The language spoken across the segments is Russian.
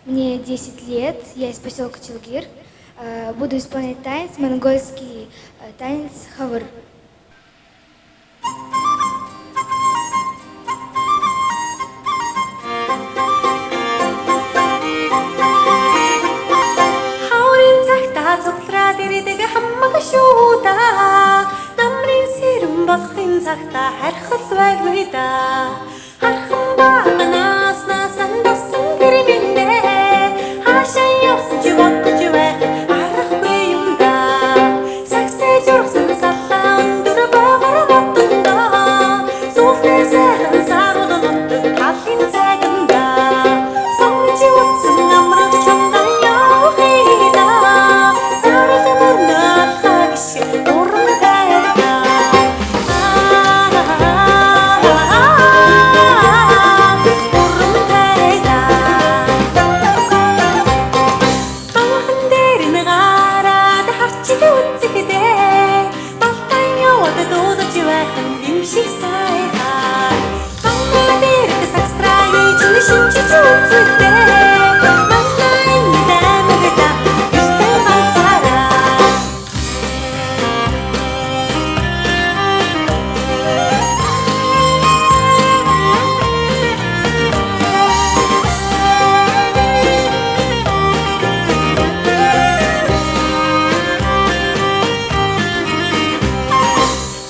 Мне 10 лет, я из поселка Челгир. Буду исполнять танец, монгольский танец хавр. Хаурын цагтаа цуглараад ирдэг хаммаг шүү да. Намрын сэрэм болохын цагтаа хархал байггүй да. Хархан багнаас насан досон гэрмэндээ хаашаа явсан ч бодож байх аргагүй юм да. Сагсай зургсан саллаа өндөр богор мотондоо сүүлдээ сайхан сарууд нутдаг талын цаганда сонгож утсан амрах чамдан явахыда сард мөрнөх шиг уран тайда уран тайда Амхан дээр нэг гараад харчиг үзэгдээ Балтан яваад дуудаж байхан дэмшиг сайхан Амхан дээр сакстрай чинь шинжиж үзэгдээ Манай нэмэгда гэртээ ганцаараа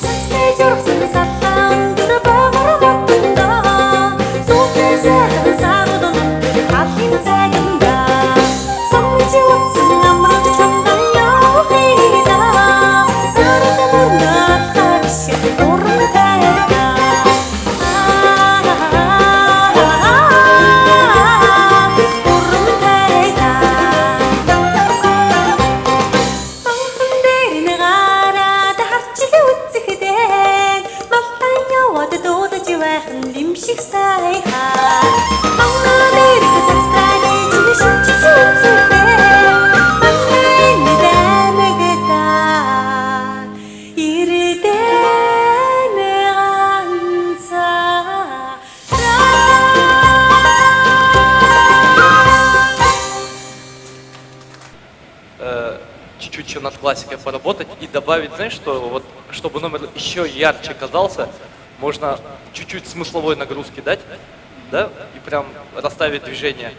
Сагсай зургсан саллаа өндөр богор мотондоо сүүлдээ сайхан сарууд нутдаг талын цаганда сонгож утсан амрах чамдан явахыда сард мөрнөх шиг уран тайда уран тайда Амхан дээр нэг гараад харчиг үзэгдээ Балтан яваад дуудаж байхан лимшиг сайхан Амнаа дээр сакстрай чинь шинжиж үзэгдээ Манай нэмэгда ирдэн Чуть-чуть еще над классикой поработать и добавить, знаешь, что вот, чтобы номер еще ярче казался, можно чуть-чуть смысловой нагрузки дать, да, и прям расставить движение.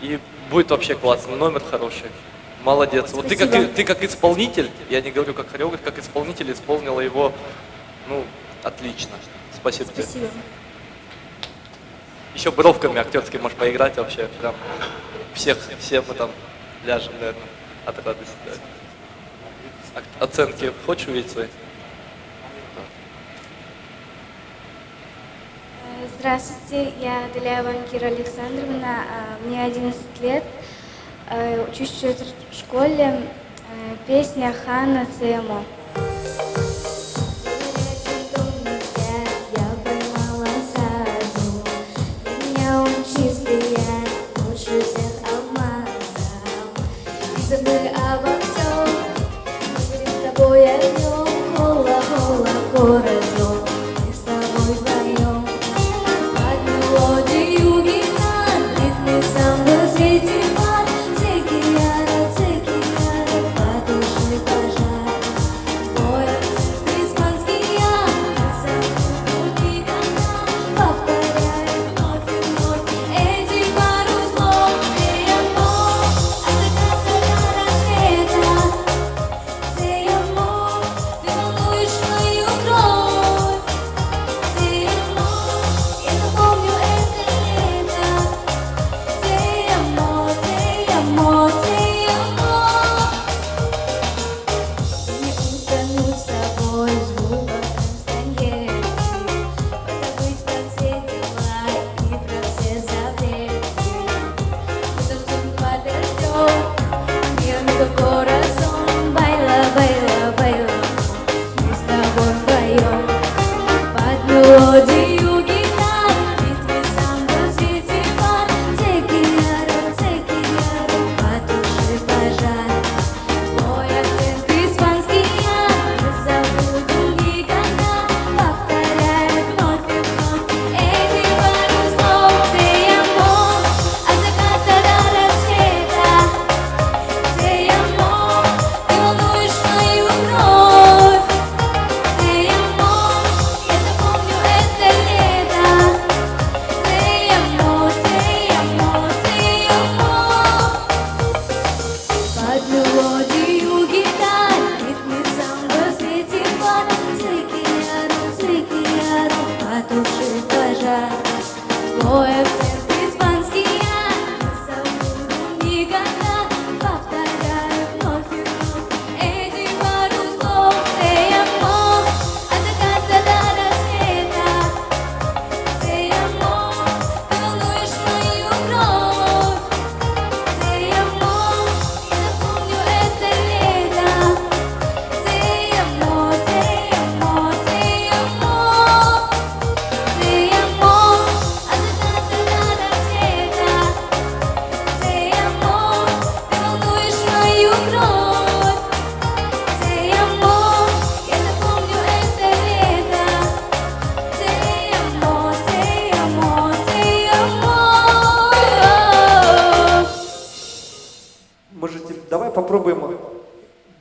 И будет вообще классно, номер хороший. Молодец. Вот ты как исполнитель, я не говорю как хореограф, как исполнитель исполнила его, ну, отлично. Спасибо тебе. Спасибо. Еще бровками актерскими можешь поиграть вообще, прям все мы там ляжем, наверное, от радости. Да. Оценки хочешь увидеть свои? Здравствуйте, я Даляева Кира Александровна, мне 11 лет, учусь в 4 школе, песня Хана Цемо. Я поймала саду, меня он чистый, лучше всех обмазал. И забыли обо всем, мы с тобой однем, хола-хола, городом, мы с тобой вдвоем. Под мелодию гитар, ритмы самбо, свети фар, цикияра, по душе пожар.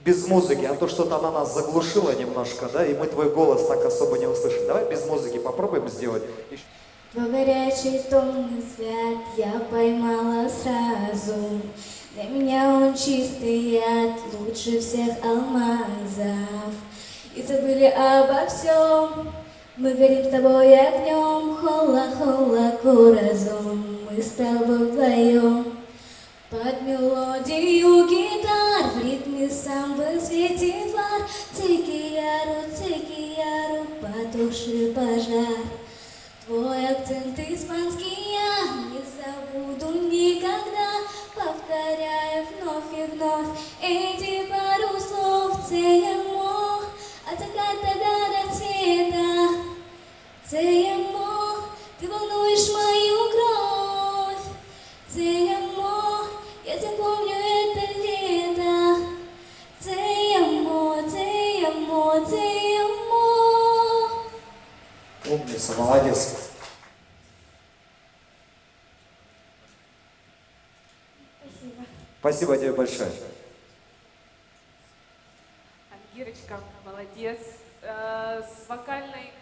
без музыки, а то что-то она нас заглушила немножко, да, и мы твой голос так особо не услышим. Давай без музыки попробуем сделать. Твой горячий томный взгляд я поймала сразу. Для меня он чистый яд, лучше всех алмазов. И забыли обо всем. Мы горим с тобой огнем, холла-холла куразом. Мы с тобой вдвоем. Под мелодию гитар, в ритме самбо светит фар. Цикияру, потуши пожар. Твой акцент испанский я не забуду никогда. Повторяя вновь и вновь эти пару слов. Цеямо, от заката до рассвета. Цеямо, ты волнуешь мою кровь. Цеямо, я запомню это лето. Цеямо, цеямо, цеямо. Умница, молодец. Спасибо. Спасибо тебе большое. Ангирочка, молодец. С вокальной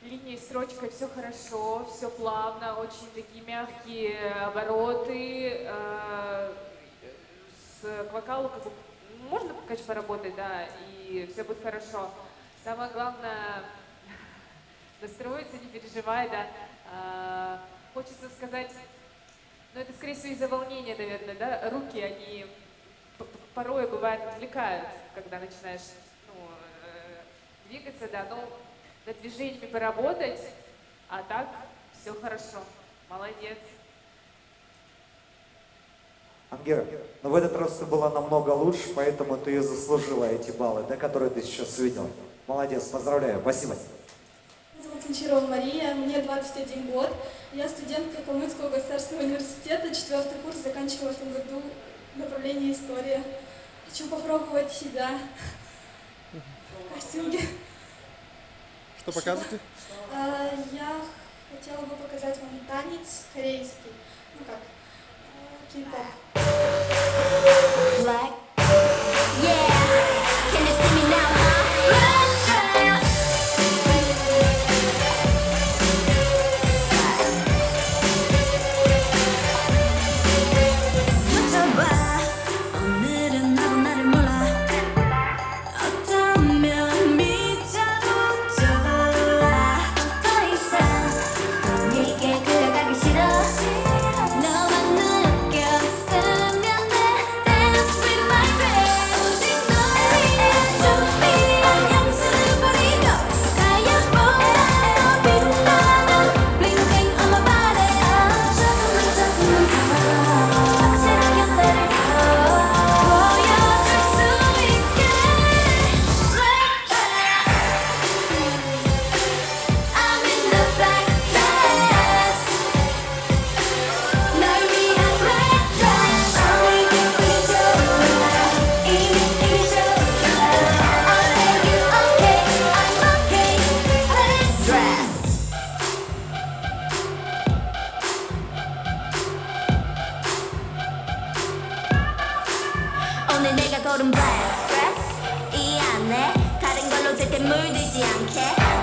линией, строчкой все хорошо, все плавно, очень такие мягкие обороты. К вокалу как бы можно, конечно, поработать, да, и все будет хорошо. Самое главное настроиться, не переживай, да. Хочется сказать, но это, скорее всего, из-за волнения, наверное, да, руки, они порой, бывает, отвлекают, когда начинаешь, двигаться, да, но над движениями поработать, а так все хорошо, молодец. Ангира, но в этот раз ты была намного лучше, поэтому ты и заслужила эти баллы, да, которые ты сейчас видел. Молодец, поздравляю, спасибо. Меня зовут Санчарова Мария, мне 21 год. Я студентка Калмыцкого государственного университета, 4-й курс, заканчивала в этом году направление история. Хочу попробовать себя в костюме. Что показываете? Я хотела бы показать вам танец корейский. Ну как, кей-поп. Black. Yeah. Can you see me now, huh? Black. 묻혀봐. 오늘은 나도 나를 몰라. 어쩌면 미쳐도 좋아. 더 이상 네게 그려가기 싫어. 너만 느꼈으면 돼. Dance with my friends. 오직 너의 준비한 향수를 버리고 가야보다 더 빛나는 bling on my body. 조금만 더 확실하게 너를 보여줄 수 있게. I'm in the black dress. 널 위한 black dress. 이미 좋아. 이미 좋아. I'll make you okay. I'm okay. Black dress. 오늘 내가 고른 black dress 이 안에 다른 걸로 절대 물들지 않게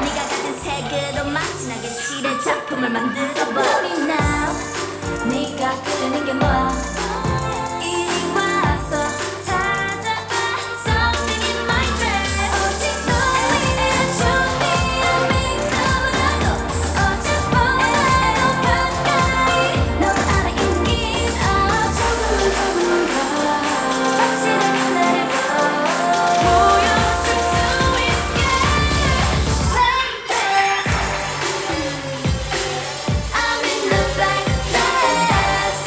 네가 가진 색으로 막 진하게 칠해 작품을 만들어봐 now 네가 그리는 게 뭐야 이리 와서 찾아봐 something in my dress 오직 너의 준비한 빛보다도 어제보다 더 가까이 너 안에 있긴 조금만 더 확실하게 나를 보여줄 수 있게 Black dress. I'm in the black dress.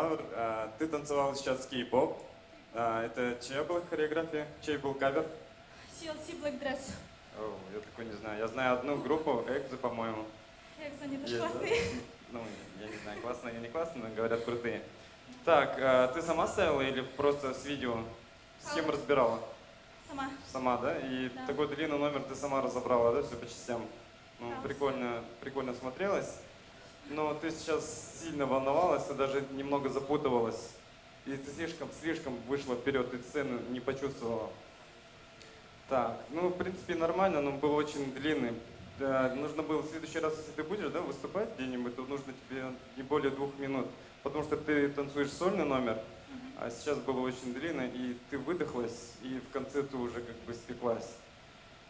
Лавр. Ты танцевал сейчас кей-поп. Это чья была хореография? Чей был кавер? CLC Black Dress. О, я такой не знаю. Я знаю одну группу, Экзо, по-моему. Экзо, они тоже Есть, да? классные. Ну, я не знаю, классные или не классные, но говорят крутые. Так, ты сама ставила или просто с видео? С кем разбирала? Сама. Сама, да? И Да. такой длинный номер ты сама разобрала, да, все по частям? Ну, Да. прикольно смотрелось. Но ты сейчас сильно волновалась, ты даже немного запутывалась. И ты слишком вышла вперед, ты сцену не почувствовала. Так, ну, в принципе, нормально, но был очень длинный. Нужно было в следующий раз, если ты будешь, да, выступать где-нибудь, то нужно тебе не более 2 минут. Потому что ты танцуешь сольный номер, а сейчас было очень длинно, и ты выдохлась, и в конце ты уже как бы спеклась.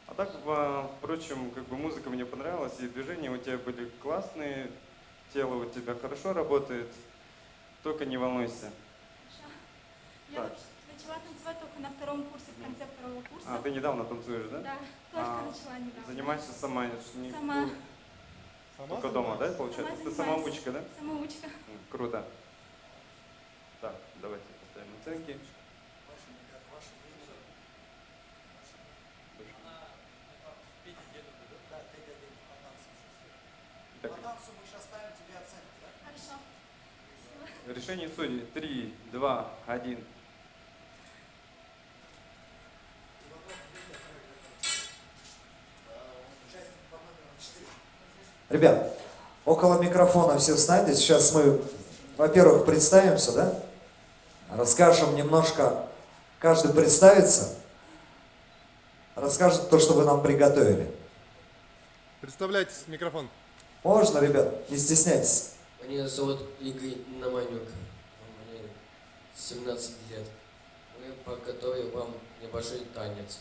А так, впрочем, как бы музыка мне понравилась, и движения у тебя были классные, тело у тебя хорошо работает, только не волнуйся. Я Так. начала танцевать только на 2-м курсе, в конце 2-го курса. А, ты недавно танцуешь, да? Да, только А, начала недавно. Занимаешься сама, не Сама. только дома, да, получается? Ты занимаюсь. самоучка, да? Самоучка. Круто. Так, давайте поставим оценки. Так, Хорошо. решение судей. 3, 2, 1. Ребят, около микрофона все встаньте. Сейчас мы, во-первых, представимся, да? Расскажем немножко, каждый представится, расскажет то, что вы нам приготовили. Представляйтесь, микрофон. Можно, ребят, не стесняйтесь. Меня зовут Игорь Наманюк. Мне 17 лет. Мы подготовим вам небольшой танец.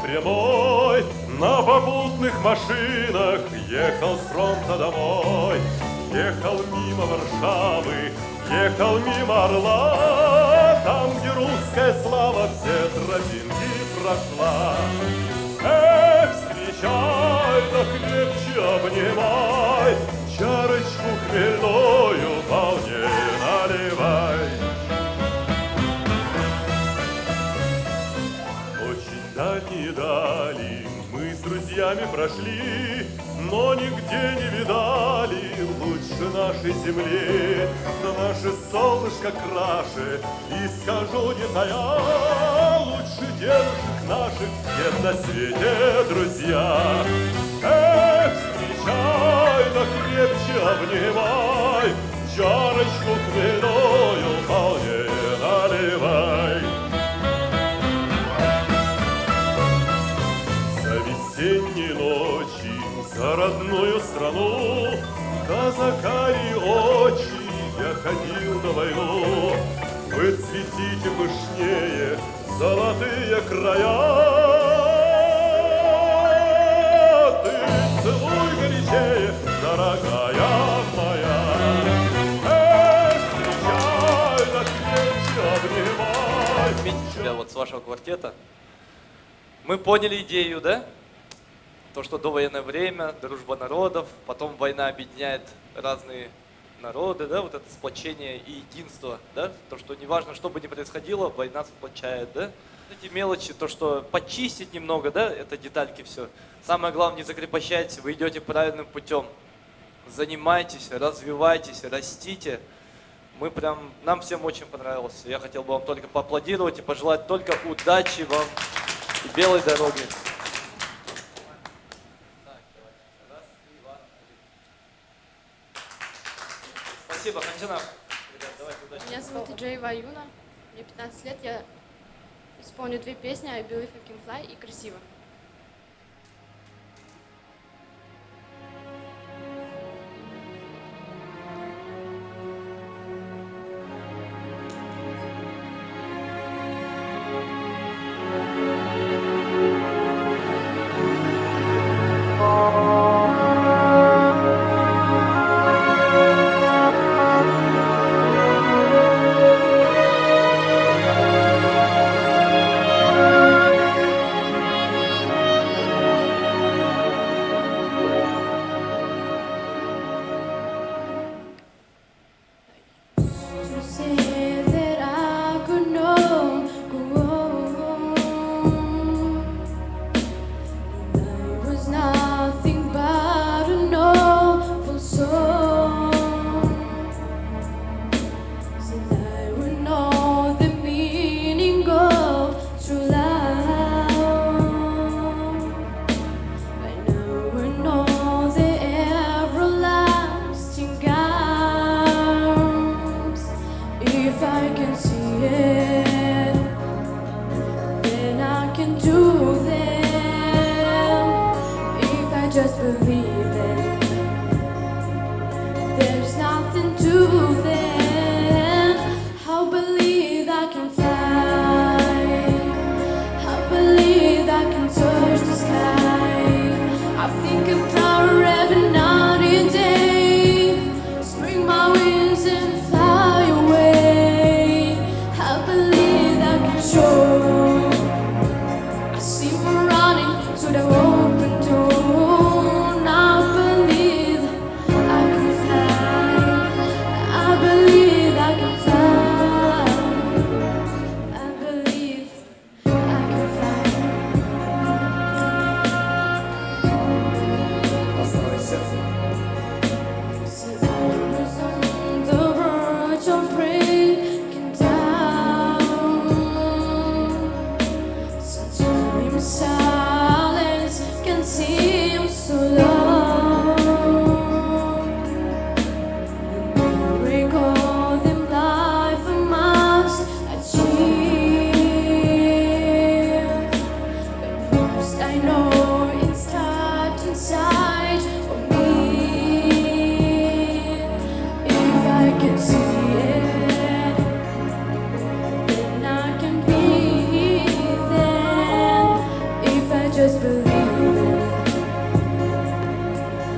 прямой, на попутных машинах ехал с фронта домой. Ехал мимо Варшавы, ехал мимо Орла, там, где русская слава все тропинки прошла. Эх, встречай, да крепче обнимай, чарочку хмельную полнее наливай. Очень дальние дали мы с друзьями прошли, но нигде не видали лучше нашей земли. Но наше солнышко краше, и скажу не тая, лучше дедушек наших нет на свете, друзья. Эх, встречай, да крепче обнимай, чарочку хмельную полнее наливай. За весенней ночи, за родную страну, казакари очи, я ходил на войну. Вы цветите пышнее, золотые края. Ты целуй горячее, дорогая моя. Эх, встречай, да крепче обнимай. Отметить себя вот с вашего квартета. Мы поняли идею, да? То, что довоенное время, дружба народов, потом война объединяет разные народы, да, вот это сплочение и единство, да, то, что неважно, что бы ни происходило, война сплочает, да. Эти мелочи, то, что почистить немного, да, это детальки все. Самое главное, не закрепощайтесь, вы идете правильным путем. Занимайтесь, развивайтесь, растите. Нам всем очень понравилось. Я хотел бы вам только поаплодировать и пожелать только удачи вам и белой дороги. Спасибо, Хантина. Меня зовут Джейва Юна, мне 15 лет, я исполню 2 песни «I Believe I Can Fly» и «Красиво». Just believe it. There's nothing to then. I'll believe I can fly. I believe I can touch the sky. I think about her every night and day. Spring my wings and fly away. I believe I can soar. I see me running to the open door. Silence can seem so long. A miracle in life I must achieve. But first I know it starts inside of me. If I can see it, then I can be there. If I just believe it,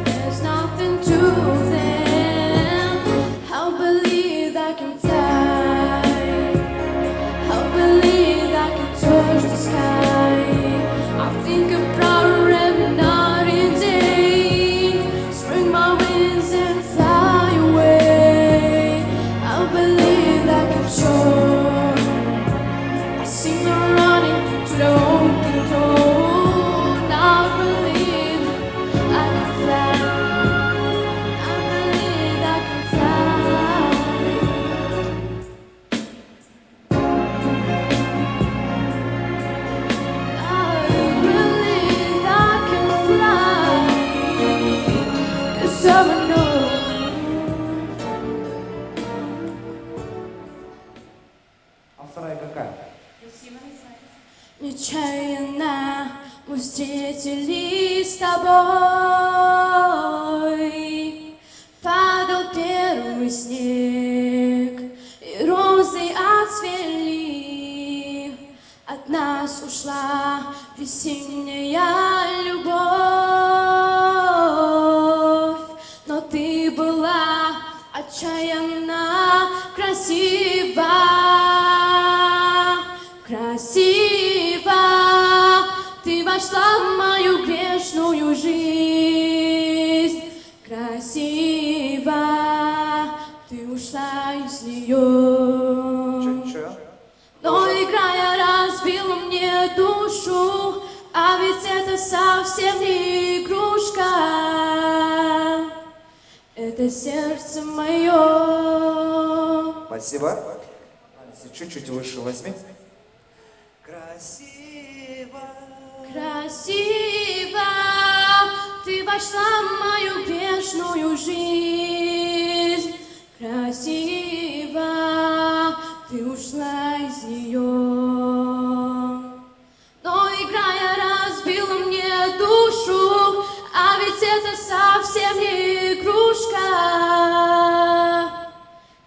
there's nothing to them. I'll believe I can Нечаянно мы встретились с тобой. Падал первый снег, и розы отцвели. От нас ушла весенняя любовь. Но ты была отчаянно красива, красива. Ты вошла в мою грешную жизнь, красиво. Ты ушла из нее. Но играя разбила мне душу, а ведь это совсем не игрушка. Это сердце мое. Спасибо. Чуть-чуть выше возьми. Красиво. Красиво. Ты вошла в мою грешную жизнь. Красиво. Ты ушла из нее. Но играя разбила мне душу, а ведь это совсем не игрушка.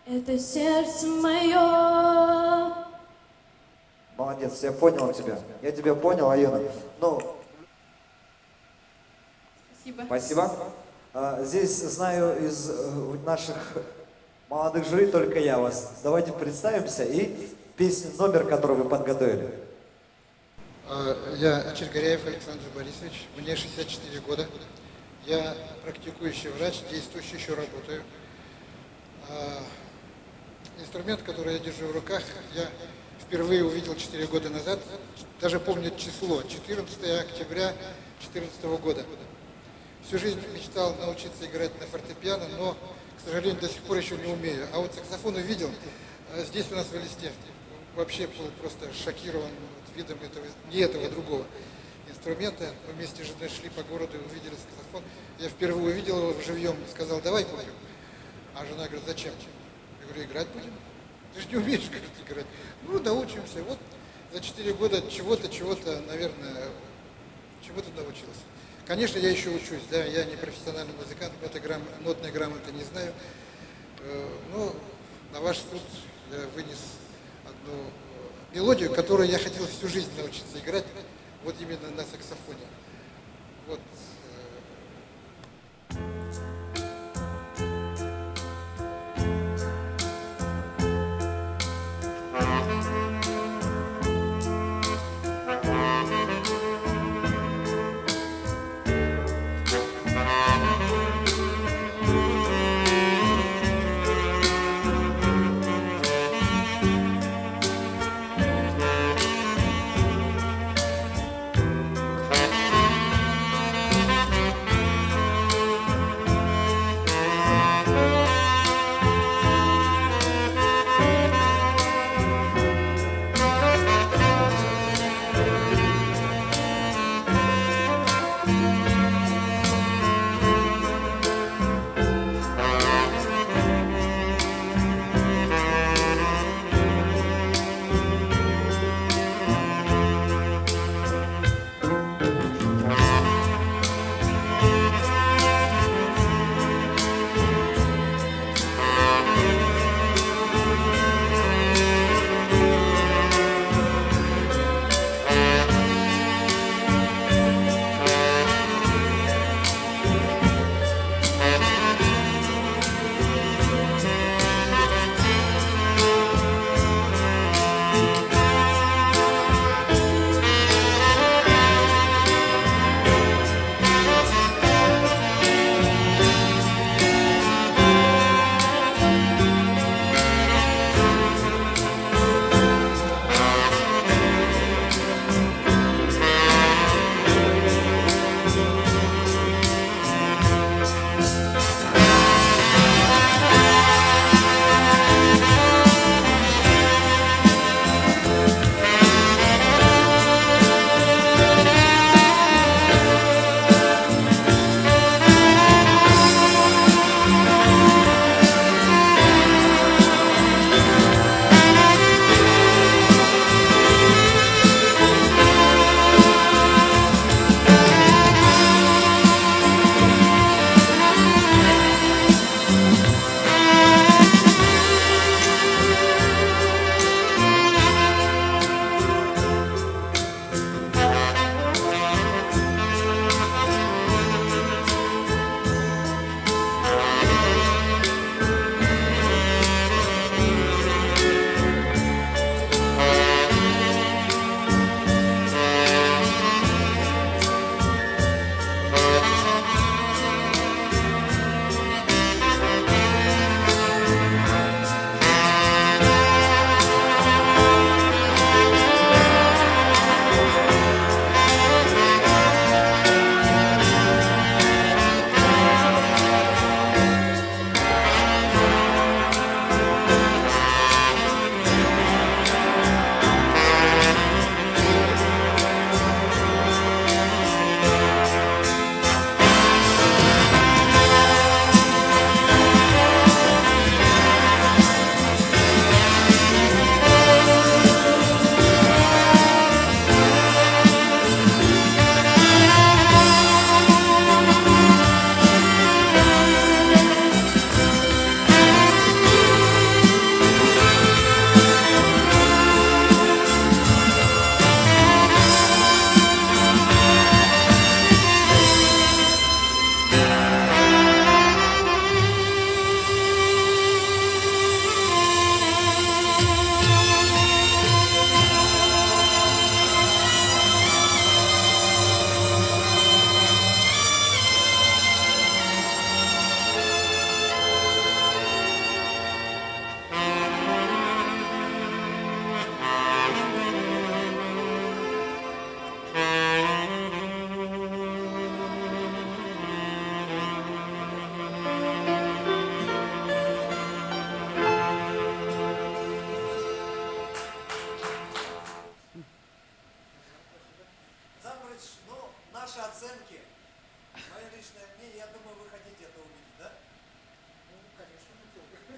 Это сердце мое. Молодец, я понял тебя. Я тебя понял, Аюна. Ну, Спасибо. спасибо. Здесь знаю из наших молодых жюри только я вас. Давайте представимся и песню, номер, который вы подготовили. Я Чергоряев Александр Борисович, мне 64 года. Я практикующий врач, действующий, еще работаю. Инструмент, который я держу в руках, я впервые увидел 4 года назад. Даже помню число, 14 октября 2014 года. Всю жизнь мечтал научиться играть на фортепиано, но, к сожалению, до сих пор еще не умею. А вот саксофон увидел здесь у нас в Элисте. Вообще был просто шокирован видом этого другого инструмента. Мы вместе с женой шли по городу и увидели саксофон. Я впервые увидел его живьем и сказал, давай купим. А жена говорит, зачем? Я говорю, играть будем? Ты же не умеешь, говорит, играть. Ну, научимся. Вот за 4 года чего-то, наверное, чего-то научился. Конечно, я еще учусь, да, я не профессиональный музыкант, нотной грамоты не знаю. Но на ваш суд я вынес одну мелодию, которую я хотел всю жизнь научиться играть, вот именно на саксофоне. Вот.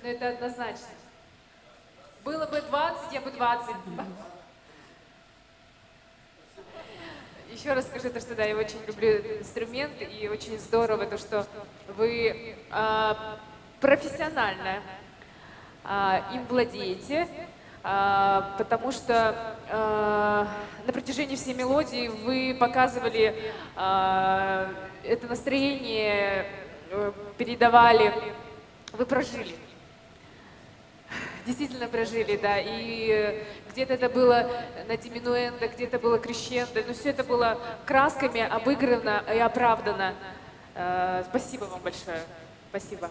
Но это однозначно. Было бы 20, я бы 20. Еще раз скажу, то, что да, я очень люблю этот инструмент, и очень здорово то, что вы профессионально им владеете, потому что на протяжении всей мелодии вы показывали это настроение, передавали, вы прожили. Действительно прожили, да, и где-то это было на диминуэндо, где-то было крещендо, но все это было красками обыграно и оправдано. Спасибо вам большое. Спасибо.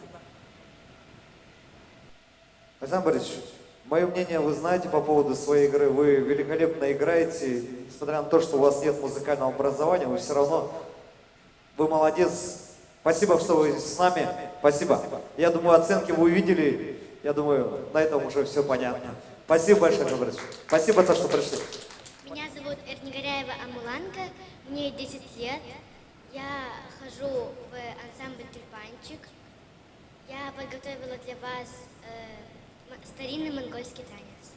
Александр Борисович, мое мнение вы знаете по поводу своей игры. Вы великолепно играете, несмотря на то, что у вас нет музыкального образования, вы все равно, вы молодец. Спасибо, что вы с нами. Спасибо. Я думаю, оценки вы увидели. Я думаю, на этом уже все понятно. Спасибо большое, Александр Борисович. Спасибо за что пришли. Меня зовут Эрнигоряева Амуланка, мне 10 лет. Я хожу в ансамбль «Тюльпанчик». Я подготовила для вас старинный монгольский танец.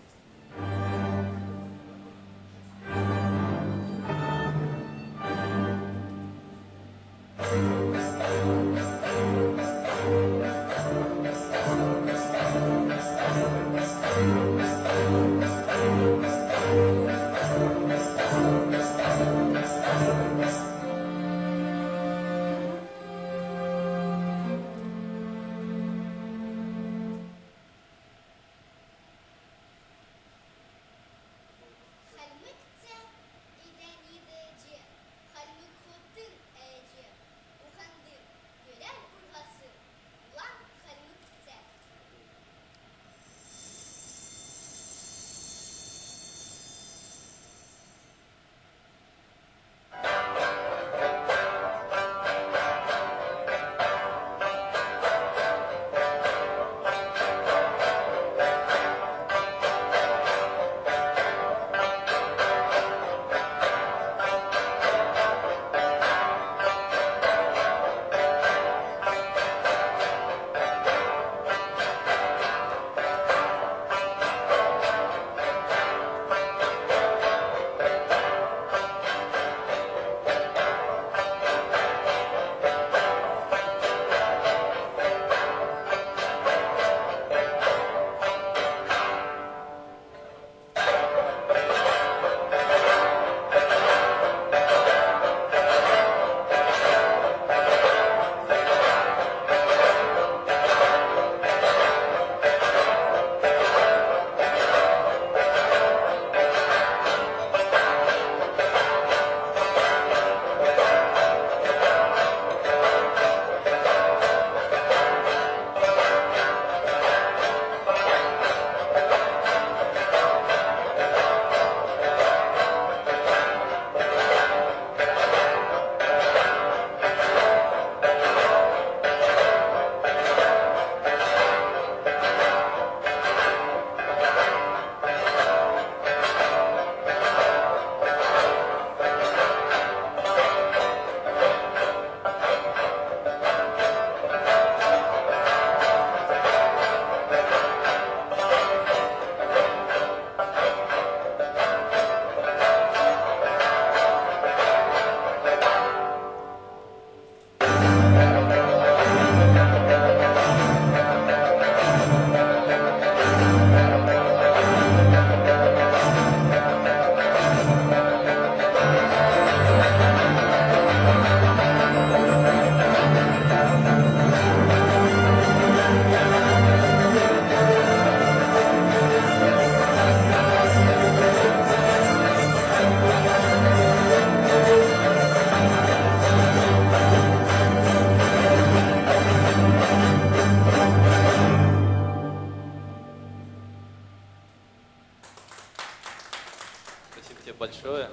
большое.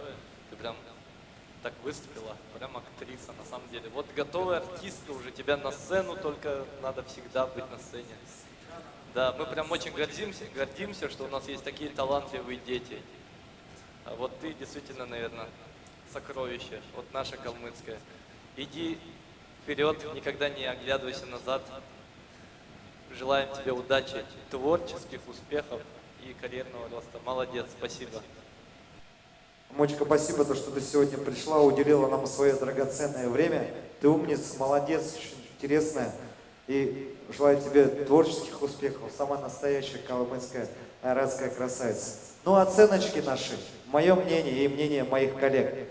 Ты прям так выступила, прям актриса на самом деле. Вот готовая артистка уже, тебя на сцену, только надо всегда быть на сцене. Да, мы прям очень гордимся, что у нас есть такие талантливые дети. А вот ты действительно, наверное, сокровище, вот наша калмыцкая. Иди вперед, никогда не оглядывайся назад. желаем тебе удачи, творческих успехов и карьерного роста. Молодец, спасибо. Мочка, спасибо, то, что ты сегодня пришла, уделила нам свое драгоценное время. Ты умница, молодец, очень интересная. И желаю тебе творческих успехов. Самая настоящая калмыцкая айратская красавица. Ну, оценочки наши, мое мнение и мнение моих коллег.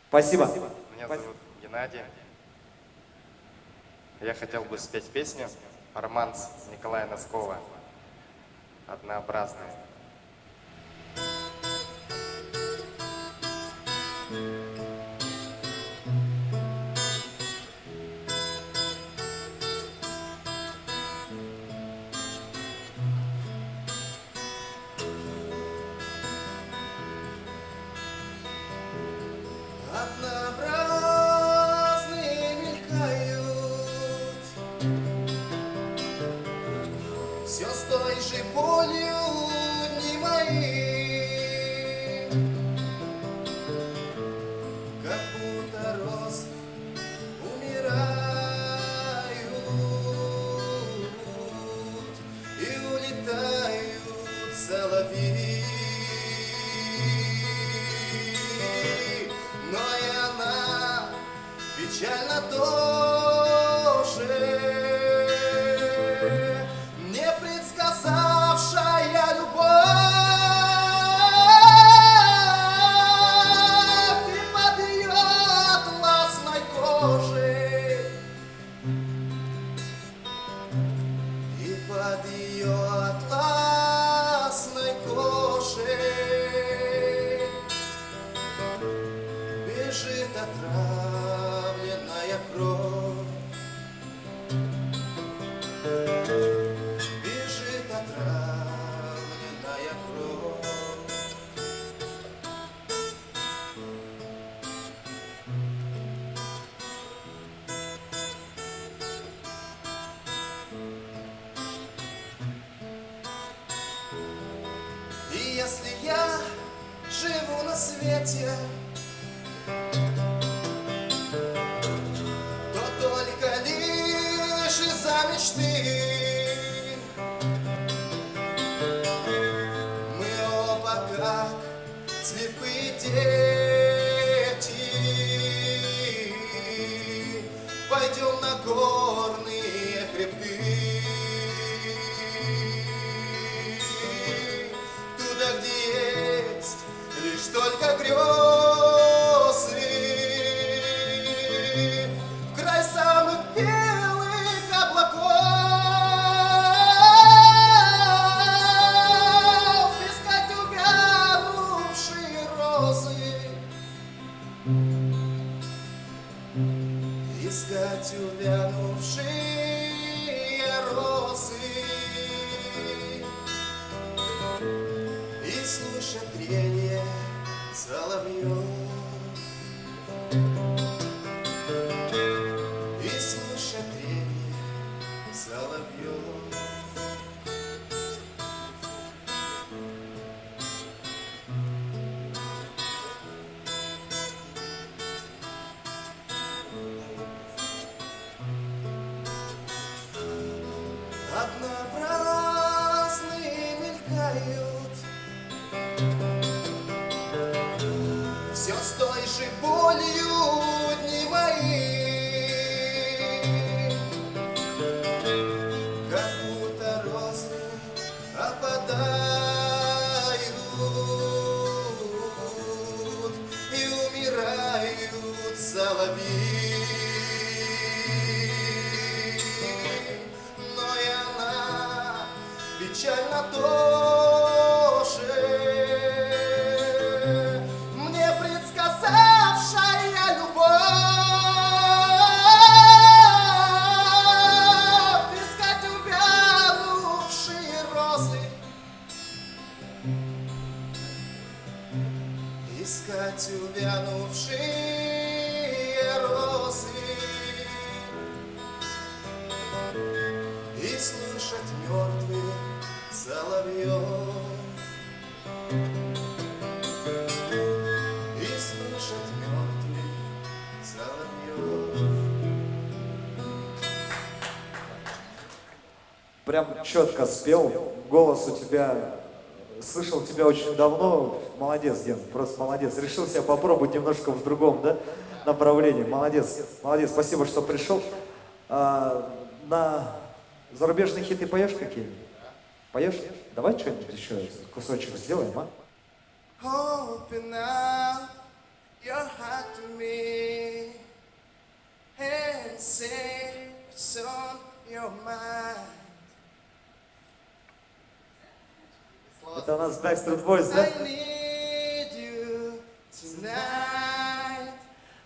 Спасибо. Меня зовут Геннадий. Я хотел бы спеть песню «Романс» Николая Носкова. Однообразная. Однообразные мелькают, все с той же болью дни мои, как будто розы умирают и улетают соловьи. Но и она печально тоже, не предсказавшая любовь и под ее атласной кожей, и под ее атласной кожей бежит отравленная кровь, бежит отравленная кровь. И если я живу на свете, то только лишь из-за мечты. Мы оба как слепые дети пойдем на горные хребты, туда, где есть лишь только грезы, в край самых белых облаков, искать увянувшие розы, искать увянувшие розы и слушать трение соловьев, и слушать трение соловьев. Однообразные мелькают, все с той же болью дни мои, как будто розы опадают и умирают соловьи. Но и она печально тоже, мне предсказавшая любовь, искать увянувшие розы, искать увянувшие розы и слушать мертвых соловьев, и слушать мертвых соловьев. Прям четко спел, голос у тебя, слышал тебя очень давно, молодец, Ген, просто молодец. Решил себя попробовать немножко в другом, да, направлении, молодец, молодец, спасибо, что пришел. На зарубежные хиты поешь какие-нибудь? Поешь? Давай что-нибудь еще, кусочек сделаем, а? Open up your heart to me and say what's on your mind. Это у нас Backstreet Boys, да? I need you tonight.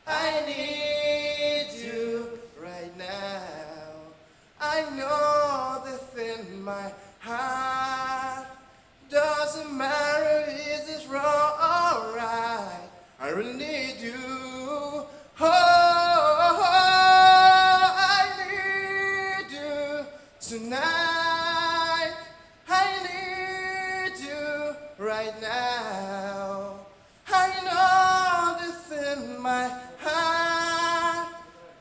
I need you right now. I know that in my heart doesn't matter is this wrong or right. I really need you. Oh, I need you tonight. I need you right now. I know this in my heart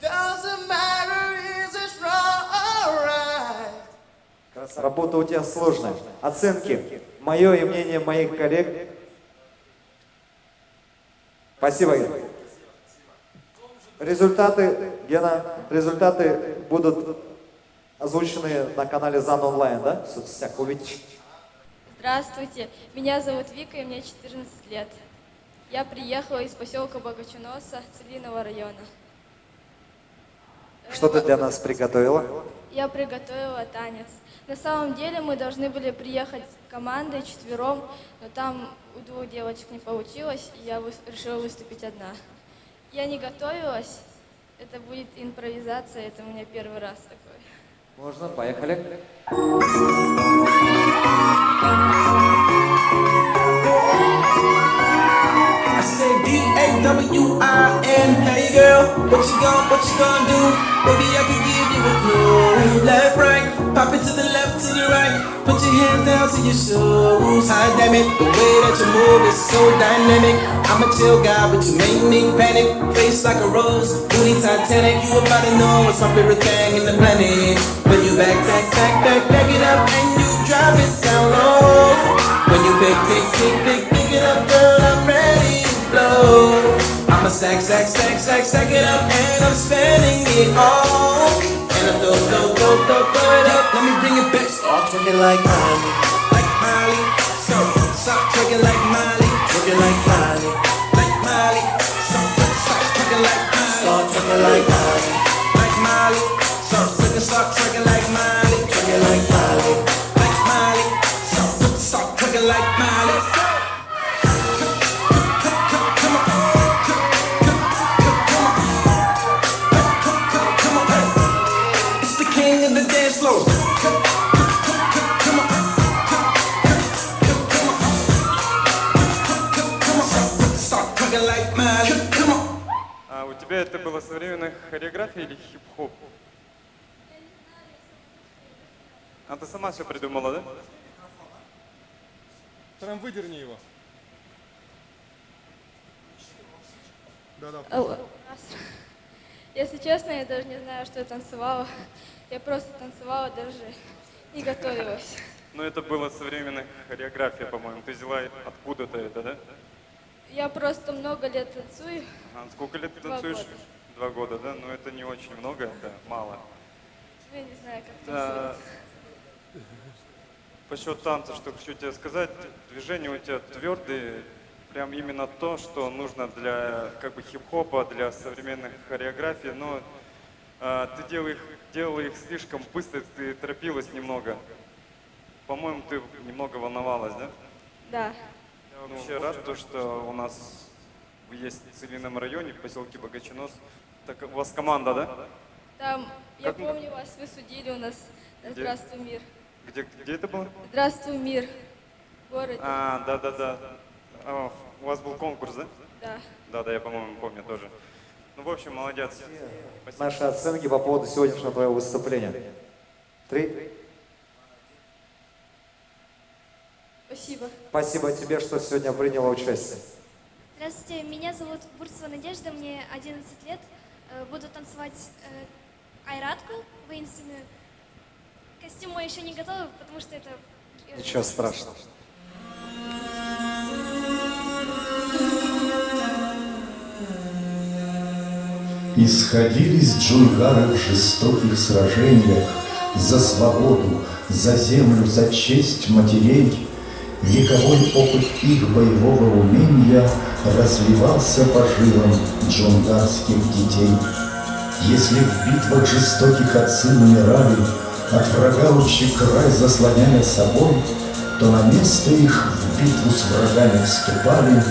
doesn't matter is this wrong or right. Работа у тебя сложная. Оценки. Мое и мнение моих коллег. Спасибо, Ген. Результаты, Гена, результаты будут озвучены на канале ЗАН онлайн, да? В соцсетях увидишь. Здравствуйте, меня зовут Вика, и мне 14 лет. Я приехала из поселка Богачуноса, Целинного района. Что ты для нас приготовила? Я приготовила танец. На самом деле мы должны были приехать командой четвером, но там у двух девочек не получилось, и я решила выступить одна. Я не готовилась, это будет импровизация, это у меня первый раз такой. Можно, поехали. I said D-A-W-I-N. Hey girl, what you gonna do? Baby, I can give you a clue. Left, right, pop it to the left, to the right. Put your hands down to your shoes. High damn it, the way that you move is so dynamic. I'm a chill guy, but you make me panic. Face like a rose, booty Titanic. You about to know it's my favorite thing in the planet. When you back it up, and you drive it down low. When you pick it up, girl, I'm ready to blow. I'ma stack it up, and I'm spending it all. And I throw it up, let me bring it back. Start twerking like Miley, stop twerking like Miley, twerking like Miley, stop twerking like Miley, start twerking like Miley, start twerking like Miley, twerking like Miley, start twerking like Miley. It's the king of the dance floor. А у тебя это была современная хореография или хип-хоп? А ты сама все придумала, да? Прям выдерни его. Да-да. Если честно, я даже не знаю, что я танцевала. Я просто танцевала, даже не готовилась. Ну это была современная хореография, по-моему. Ты взяла откуда-то это, да? Я просто много лет танцую. А сколько лет ты 2 танцуешь? года. 2 года, да? Ну это не очень много, это мало. Я не знаю, как Да. танцевать. По счету танца, что хочу тебе сказать, движения у тебя твердые, прям именно то, что нужно для как бы хип-хопа, для современных хореографий, но ты делала их слишком быстро, ты торопилась немного. По-моему, ты немного волновалась, да? Да. Я вообще рад, то, что у нас вы есть в Целинном районе, в поселке Богачунос. Так у вас команда, да? Там, я Как- помню, вас вы судили у нас на Где? «Здравствуй, мир». Где это было? «Здравствуй, мир». В городе. Да. У вас был конкурс, да? Да. Да, я, по-моему, помню тоже. Ну, в общем, молодец. Спасибо. Наши оценки по поводу сегодняшнего твоего выступления. 3. Спасибо. Спасибо тебе, что сегодня приняла участие. Здравствуйте, меня зовут Бурцева Надежда, мне 11 лет. Буду танцевать айратку воинственную. Костюм мой еще не готов, потому что это... Ничего страшного. Исходились джунгары в жестоких сражениях за свободу, за землю, за честь матерей. Вековой опыт их боевого умения разливался по жилам джунгарских детей. Если в битвах жестоких отцы умирали, от врага лучи край заслоняя собой, то на место их в битву с врагами вступали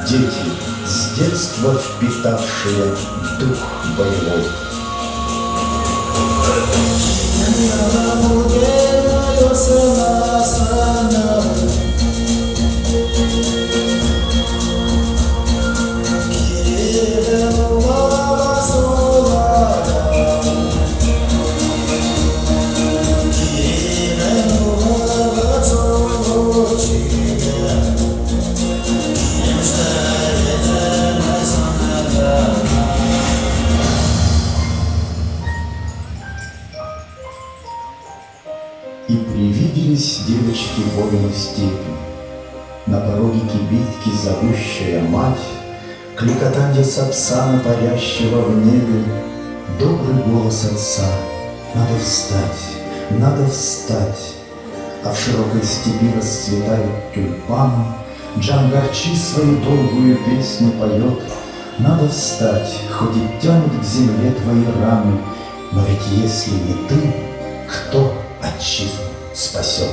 дети, с детства впитавшие дух боевой. И привиделись девочки воину степи, на пороге кибитки зовущая мать, кликотанье сапсана, парящего в небе, добрый голос отца: надо встать, надо встать. А в широкой степи расцветают тюльпаны, Джангарчи свою долгую песню поет. Надо встать, хоть и тянут к земле твои раны, но ведь если не ты, кто отчизну спасет?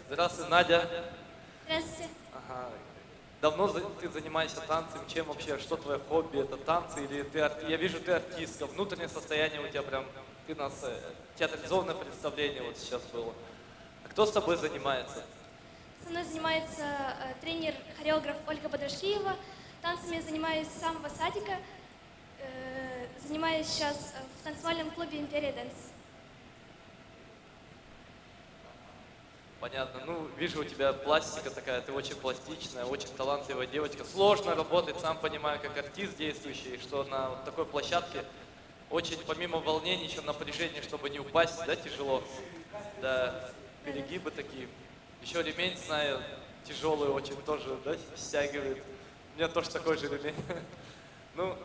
Здравствуй, Надя. Здравствуйте. Ага. Давно ты занимаешься танцем? Чем вообще? Что твое хобби? Это танцы или ты я вижу, ты артистка. Внутреннее состояние у тебя прям, ты нас театрализованное представление вот сейчас было. А кто с тобой занимается? Со мной занимается тренер-хореограф Ольга Бодрашкиева. Танцами я занимаюсь с самого садика. Занимаюсь сейчас в танцевальном клубе «Империя Дэнс». Понятно. Ну, вижу, у тебя пластика такая, ты очень пластичная, очень талантливая девочка. Сложно работать, сам понимаю, как артист действующий, что на вот такой площадке очень, помимо волнений, еще напряжение, чтобы не упасть, да, тяжело. Да, перегибы такие. Еще ремень, знаю, тяжелый очень тоже, да, стягивает. У меня тоже такой же ремень. Ну,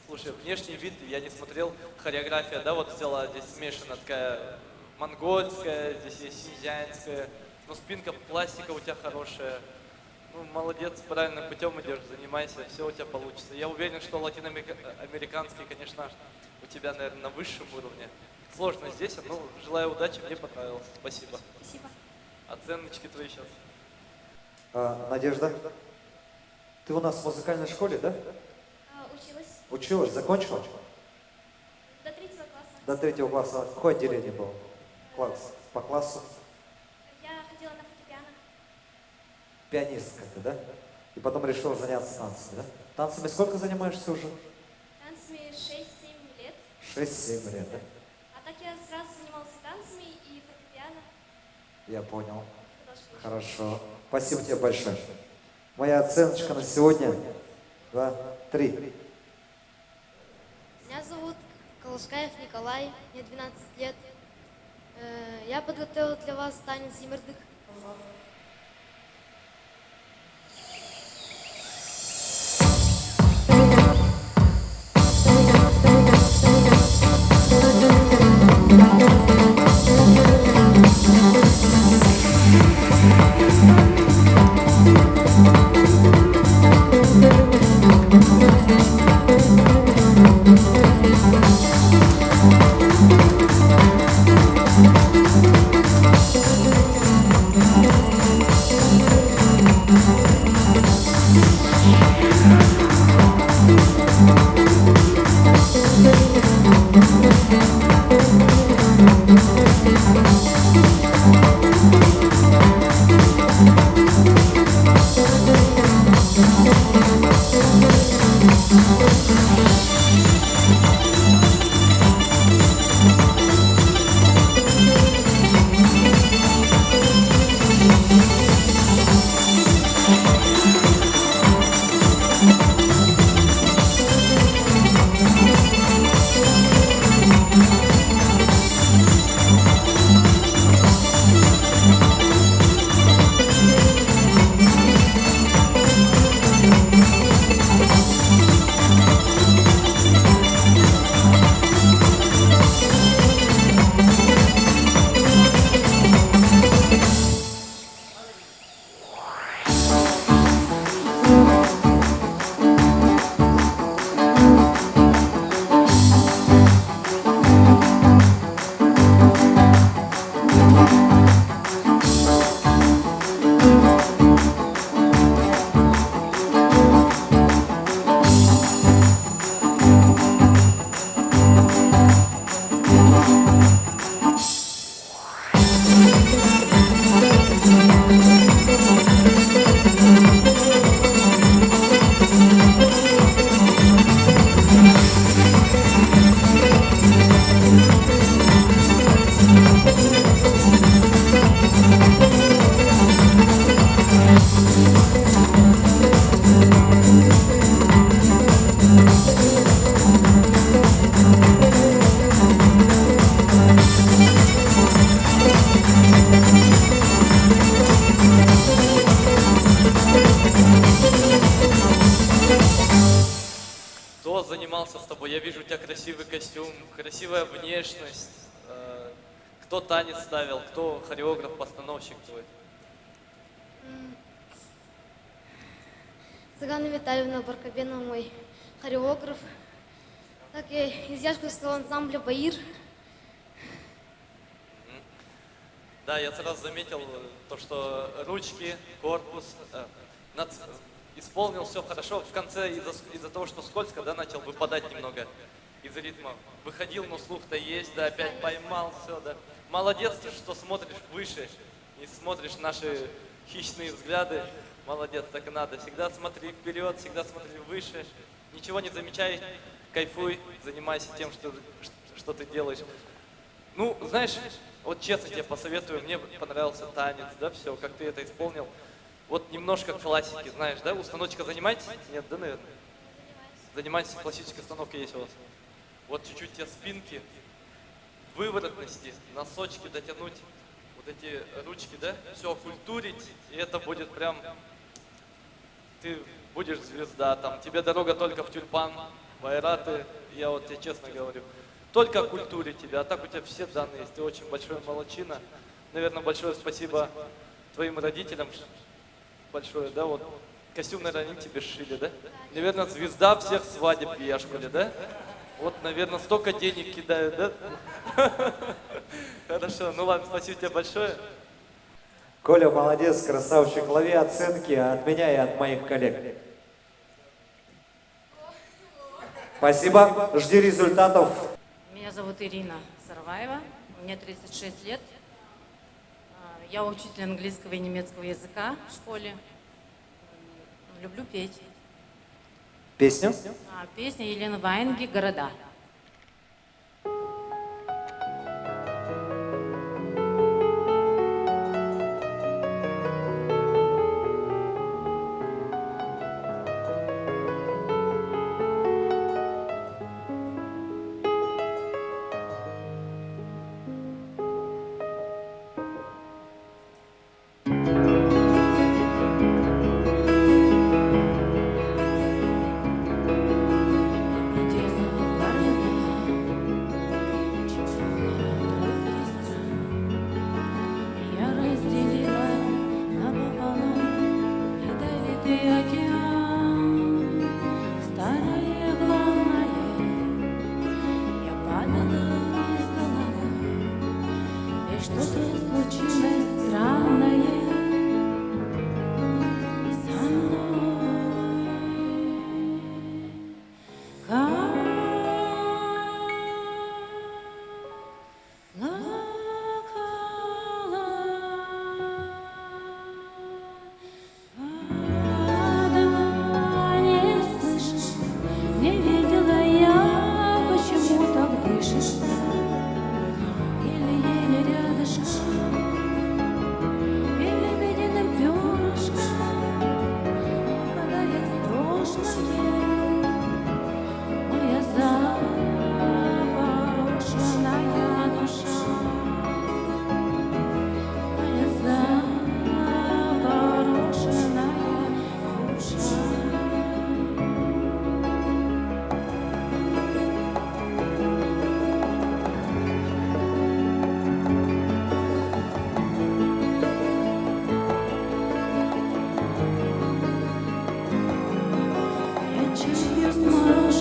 слушай, внешний вид я не смотрел, хореография, да, вот взяла здесь смешана такая монгольская, здесь есть синьцзянская, но спинка, пластика у тебя хорошая. Ну, молодец, правильным путем идешь, занимайся, все у тебя получится. Я уверен, что латиноамериканский, конечно, у тебя, наверное, на высшем уровне. Сложно здесь, ну, желаю удачи, мне понравилось. Спасибо. Спасибо. Оценочки твои сейчас. Надежда, ты у нас в музыкальной школе, да? Училась. Училась, закончила? До 3 класса. До 3 класса. Какое отделение было? Класс. По классу? Я ходила на фортепиано. Пианистка ты, да? И потом решила заняться танцами, да? Танцами сколько занимаешься уже? Танцами 6-7 лет. 6-7 лет, да? А так я сразу занималась танцами и фортепиано. Я понял. Хорошо. Спасибо тебе большое. Моя оценочка на сегодня 2, 3. Меня зовут Калашкаев Николай, мне 12 лет. Я подготовил для вас танец Емердык. Кто занимался с тобой? Я вижу у тебя красивый костюм, красивая внешность. Кто танец ставил, кто хореограф, постановщик твой? Цыгана Витальевна Баркобенова мой хореограф. Так я из Яшковского ансамбля «Баир». Да, я сразу заметил то, что ручки, корпус, исполнил все хорошо. В конце из-за того, что скользко, да, начал выпадать немного из ритма. Выходил, но слух-то есть, да, опять поймал, все, да. Молодец ты, что смотришь выше, не смотришь наши хищные взгляды. Молодец, так и надо. Всегда смотри вперед, всегда смотри выше. Ничего не замечай, кайфуй, занимайся тем, что ты делаешь. Ну, знаешь, вот честно тебе посоветую, мне понравился танец, да, все, как ты это исполнил. Вот немножко классики, знаешь, да, установочка занимаетесь? Нет, да, наверное? Занимаетесь, классической установкой есть у вас. Вот чуть-чуть тебе спинки, выворотности, носочки дотянуть, вот эти ручки, да, все окультурить, и это будет прям, ты будешь звезда, там, тебе дорога только в тюльпан, в Айраты, я вот тебе честно говорю. Только окультурить тебя, а так у тебя все данные есть, ты очень большой молодчина. Наверное, большое спасибо твоим родителям, большое, да, вот, костюм, наверное, они тебе сшили, да? Наверное, звезда всех свадеб в Яшкуле, да? Вот, наверное, столько денег кидают, да? Хорошо, ну ладно, спасибо тебе большое. Коля, молодец, красавчик, лови оценки от меня и от моих коллег. Спасибо, жди результатов. Меня зовут Ирина Сарваева, мне 36 лет. Я учитель английского и немецкого языка в школе. Люблю петь. Песню? Песня Елены Ваенги «Города».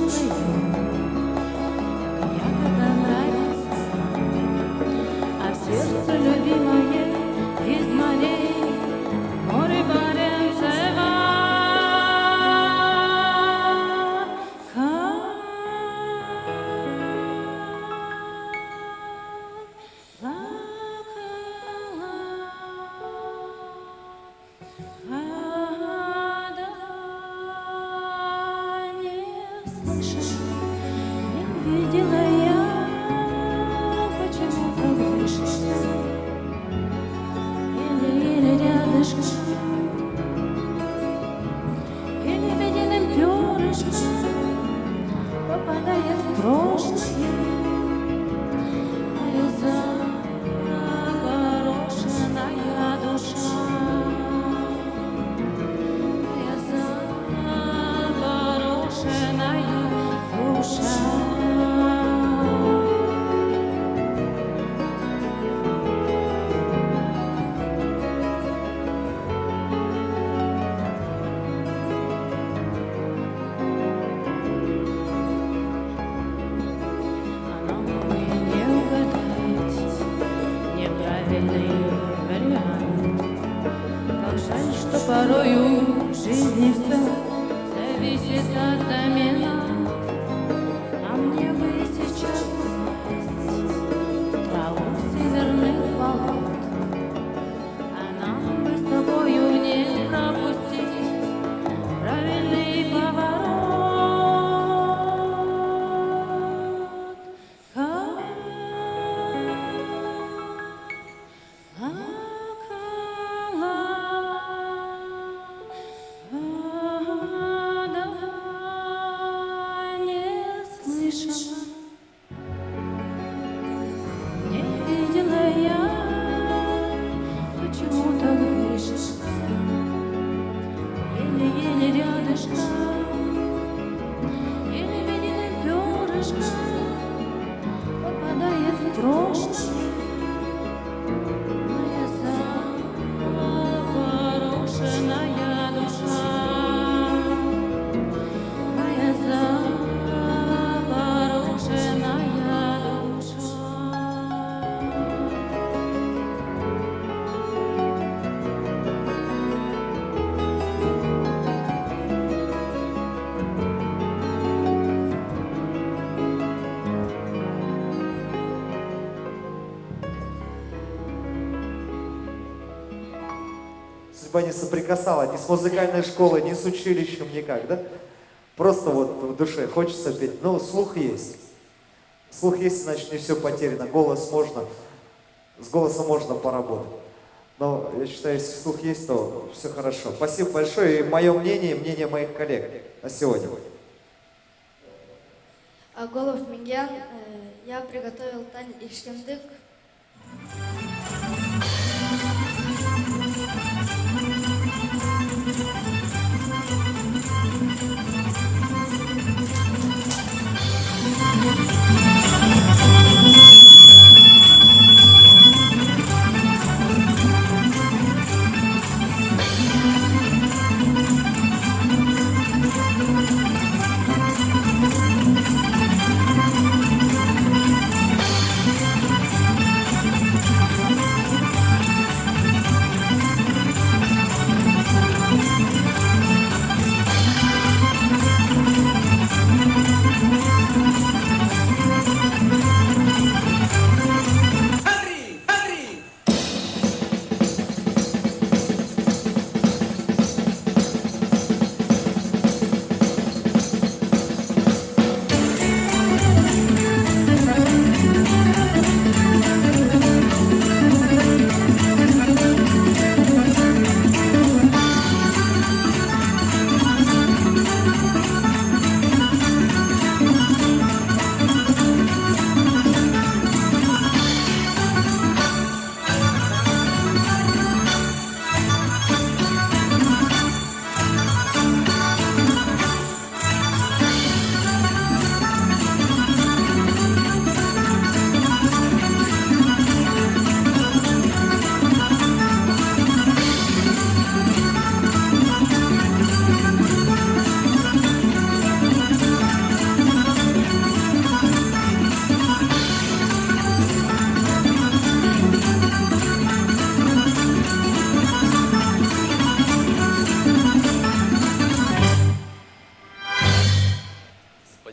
как ягода нравится, а в сердце любимое из морей море Баренцева. Видела я почему-то выше, или рядышком, или ледяным перышком попадает в прошлое моя запорошенная душа, моя запорошенная душа. Неправильный вариант. Как жаль, что порою в жизни все зависит от доминант. А мне бы сейчас упасть в траву северных болот, а нам бы с тобою не пропустить правильный поворот. Не видела я почему-то выше, еле-еле рядышком, или ледяным перышком попадает в прошлое моя запорошенная душа, моя запорошенная душа. Судьба не соприкасала ни с музыкальной школой, ни с училищем, никак, да? Просто вот в душе хочется петь. Ну, слух есть. Слух есть, значит, не все потеряно. Голос можно, с голосом можно поработать. Но я считаю, если слух есть, то все хорошо. Спасибо большое. И мое мнение, и мнение моих коллег на сегодня. Голов Мингян, я приготовил танец Ишкендык. Thank you.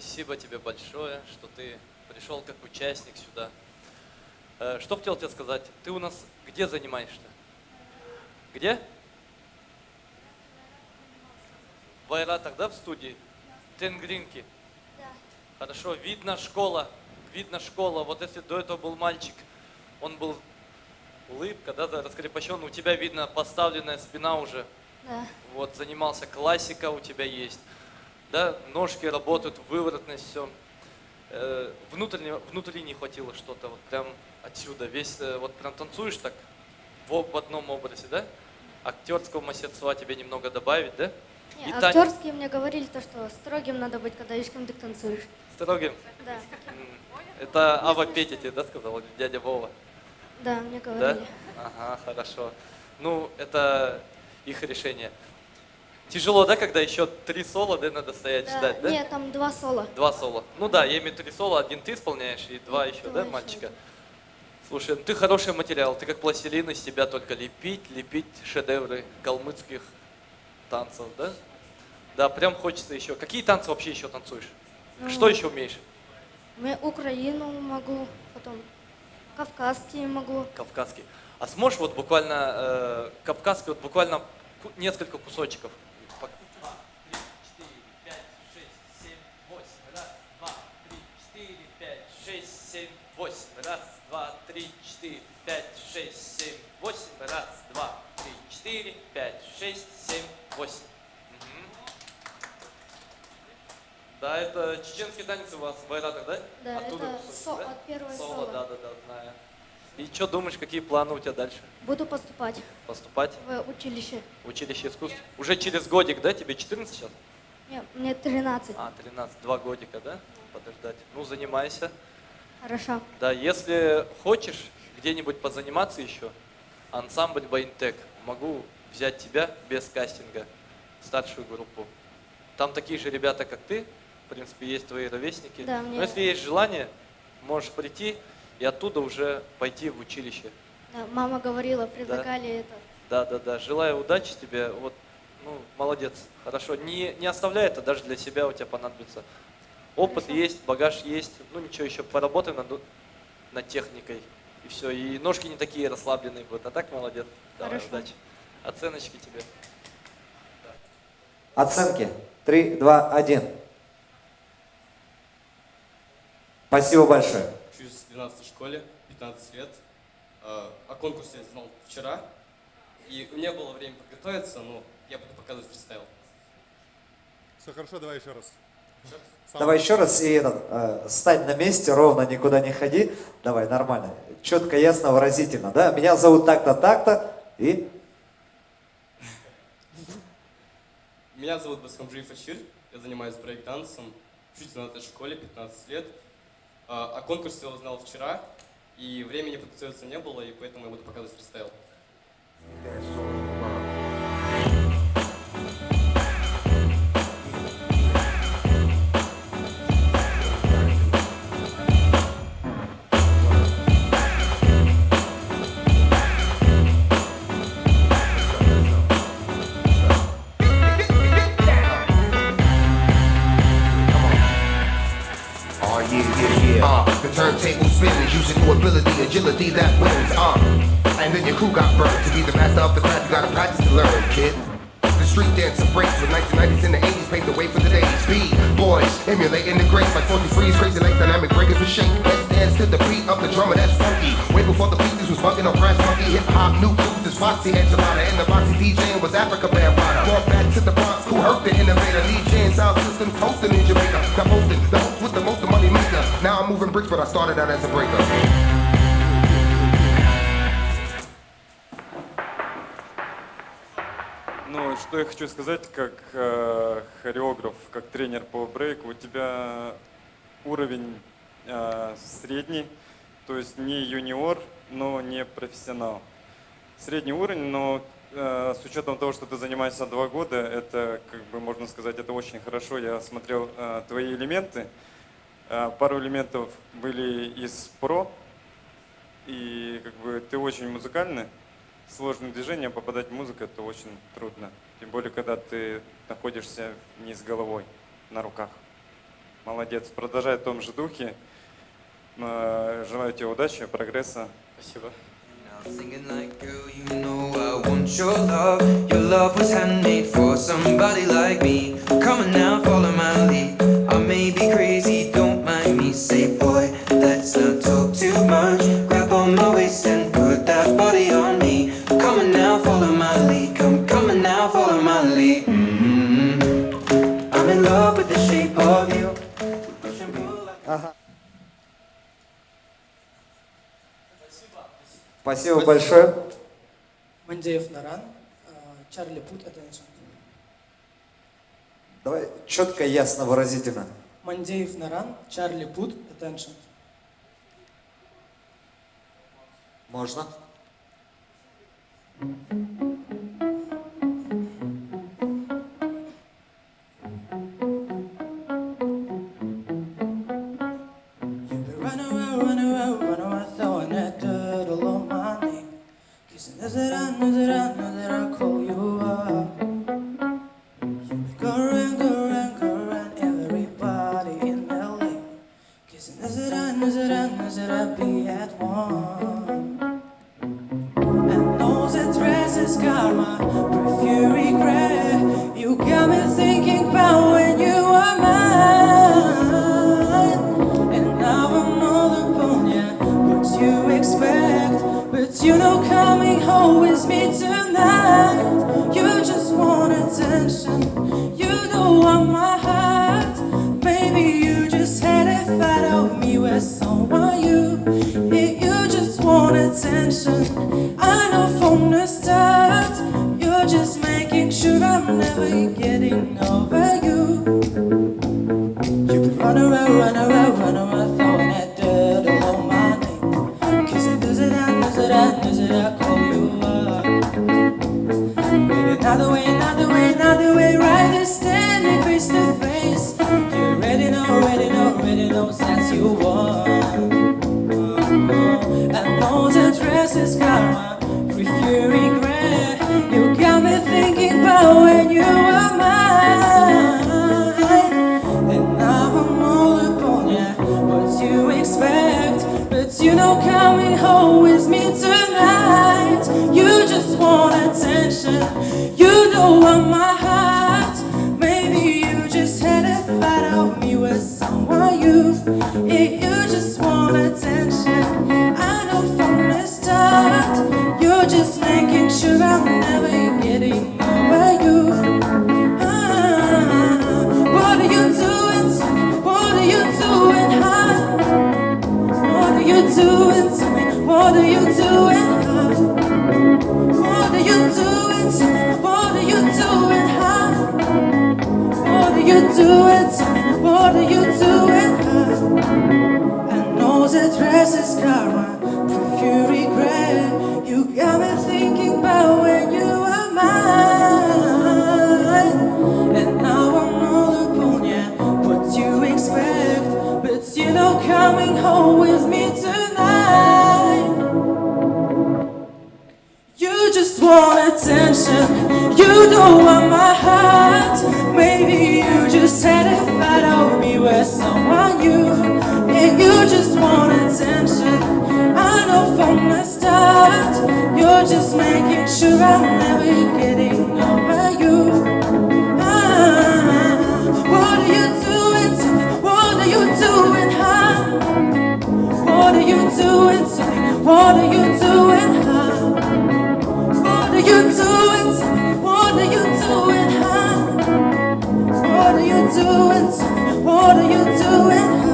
Спасибо тебе большое, что ты пришел как участник сюда. Что хотел тебе сказать? Ты у нас где занимаешься? Где? В Айратах, да, в студии? Тенгринки? Да. Хорошо, видно школа. Вот если до этого был мальчик, он был улыбка, да, раскрепощен, у тебя видно поставленная спина уже. Да. Вот, занимался, классика у тебя есть. Да, ножки работают, выворотность, все. Внутри не хватило что-то, вот прям отсюда. Весь, вот прям танцуешь так в одном образе, да? Актерского мастерства тебе немного добавить, да? Не, И актерские мне говорили, то, что строгим надо быть, когда видишь, кем ты танцуешь. Строгим? Да. Это Ава Петя тебе, да, сказал, или дядя Вова? Да, мне Да? говорили. Ага, хорошо. Ну, это их решение. Тяжело, да, когда еще 3 соло, да, надо стоять ждать, да? Нет, там 2 соло. 2 соло. Ну да, я имею 3 соло, 1 ты исполняешь и 2 еще, да, еще, мальчика? Слушай, ну ты хороший материал, ты как пластилин, из тебя только лепить шедевры калмыцких танцев, да? Да, прям хочется еще. Какие танцы вообще еще танцуешь? Ну, Что еще умеешь? Я Украину могу, потом кавказские могу. Кавказский. А сможешь вот буквально кавказский, вот буквально несколько кусочков? 2, 3, 4, 5, 6, 7, 8. Раз, 2, 3, 4, 5, 6, 7, 8. Раз, 2, 3, 4, 5, 6, 7, 8. Раз, 2, 3, 4, 5, 6, 7, 8. Да, это чеченский танец у вас в Айратах, да? Да, Оттуда это кусочек, да? от первого соло. соло. Да, знаю. И что думаешь, какие планы у тебя дальше? Буду поступать Поступать в училище. в училище искусств? Уже через годик, да? Тебе 14 сейчас? Нет, мне 13. 13, 2 годика, да? Подождать. Ну, занимайся. Хорошо. Да, если хочешь где-нибудь позаниматься еще, ансамбль Баинтек, могу взять тебя без кастинга, старшую группу. Там такие же ребята, как ты, в принципе, есть твои ровесники. Да, Но если есть желание, можешь прийти и оттуда уже пойти в училище. Да, мама говорила, предлагали это. Да. Желаю удачи тебе. Вот, ну, молодец. Хорошо. Не оставляй это, даже для себя у тебя понадобится. Опыт есть, багаж есть. Ну ничего, еще поработаем над техникой. И все. И ножки не такие расслабленные будут. А так молодец. Давай, Хорошо. удачи. Оценочки тебе. Оценки. 3, 2, 1. Спасибо большое. Учусь в 12 школе, 15 лет. О конкурсе я знал вчера. И у меня было время подготовиться, но я буду показывать фристайл. Все хорошо, давай еще раз. Давай еще раз и стань на месте, ровно никуда не ходи. Давай, нормально. Четко, ясно, выразительно. Да? Меня зовут так-то, так-то. И? Меня зовут Басхамджиев Ачир, я занимаюсь брейк-дансом, учусь в 12 школе, 15 лет. О конкурсе я узнал вчера, и времени подготовиться не было, и поэтому я буду показывать фристайл. The turntable spins, using your ability, agility that wins. And then your crew got burned. To be the master of the craft, you gotta practice to learn, kid. The street dancer breaks with 1990s and the 80s paved the way for today's speed. Boys emulating the greats like 43's, crazy like dynamic breakers with shake. Let's dance to the beat of the drummer that's funky. Way before the beat, this was bugging on Crash Monkey. Hip hop, new blues is Foxy Enchilada, and the boxy DJing was Africa Bambaataa. Brought back to the Bronx, who hurt the innovator. Lead J and sound systems hosting in Jamaica. Got posting the host with the most money maker. Now I'm moving bricks, but I started out as a breaker. Ну, что я хочу сказать, как хореограф, как тренер по брейку, у тебя уровень средний, то есть не юниор, но не профессионал. Средний уровень, но с учетом того, что ты занимаешься 2 года, это, как бы можно сказать, это очень хорошо. Я смотрел твои элементы, пару элементов были из про, и как бы ты очень музыкальный. Сложные движения, попадать в музыку, это очень трудно. Тем более, когда ты находишься не с головой, на руках. Молодец. Продолжай в том же духе. Желаю тебе удачи, прогресса. Спасибо. Singing like, girl, you know I want your love. Your love was handmade for somebody like me. Come on now, follow my lead. I may be crazy, don't mind me. Say, boy, let's not talk too much. Grab on my waist and put that body on me. Come on now, follow my lead. Come on now, follow my lead. I'm in love with the shape of you. Спасибо большое. Мандеев Наран, Чарли Пут, attention. Давай четко, ясно, выразительно. Мандеев Наран, Чарли Пут, attention. Можно. Run around, throwing that dirt all on my name. Kissing, knows that I call you up. Go around, everybody in LA. Kissing, knows that I be at one. And knows that dress is karma, perfume regret. You got me thinking about when you were mine. And now I'm all upon ya, what you expect. But you know coming home with me tonight. You just want attention, you don't want my heart. Maybe you just had a fight of me with someone you just want attention. I know from the start, you're just making sure I'm never getting over you. You can run around, throwing that dirt all on my name. Kissing, does it, I call you up. Baby, another way, right there standing face to face. You already know that you won. I know the dress is karma, if you regret. You got me thinking about when you were mine. And now I'm all upon ya, what you expect. But you know coming home with me tonight. You just want attention, you don't want my heart. Maybe you just had a fight of me with someone you just want attention. I know from the start, you're just making sure I'm never getting over you. What are you doing to me? What are you doing, huh? What are you doing to me? What are you doing, huh? What are you doing to me? What are you doing, huh? What are you doing to me? What are you doing, huh? I know that dress is karma, proof you regret. You got me thinking about when you were mine. And now I'm all upon ya, what you expect. But you know coming home with me tonight. You just want attention, you don't want my heart. Maybe you just had a fight of me with someone and you just want attention. I know from the start, you're just making sure I'm never getting over you. What are you doing to me? What are you doing, huh? What are you doing to me? What are you doing, huh? What are you doing to me? What are you doing, huh? What are you doing to me? What are you doing, huh?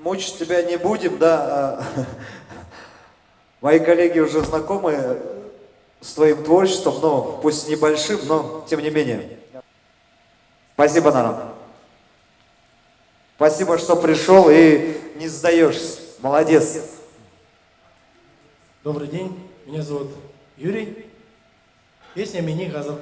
Мучить тебя не будем, да. Мои коллеги уже знакомы с твоим творчеством, но пусть небольшим, но тем не менее. Спасибо, Наран. Спасибо, что пришел и не сдаешься. Молодец. Добрый день, меня зовут Юрий. Песня «Мини Газов».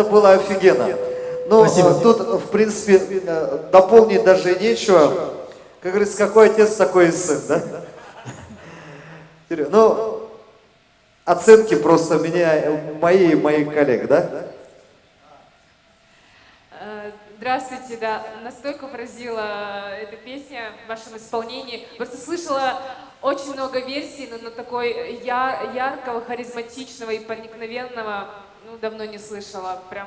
это было офигенно. Ну, тут, в принципе, дополнить даже нечего. Как говорится, какой отец, такой и сын, да? Ну, оценки просто мои и моих коллег, да? Здравствуйте, да. Настолько поразила эта песня в вашем исполнении. Просто слышала очень много версий, но такой яркого, харизматичного и проникновенного, ну, давно не слышала. Прям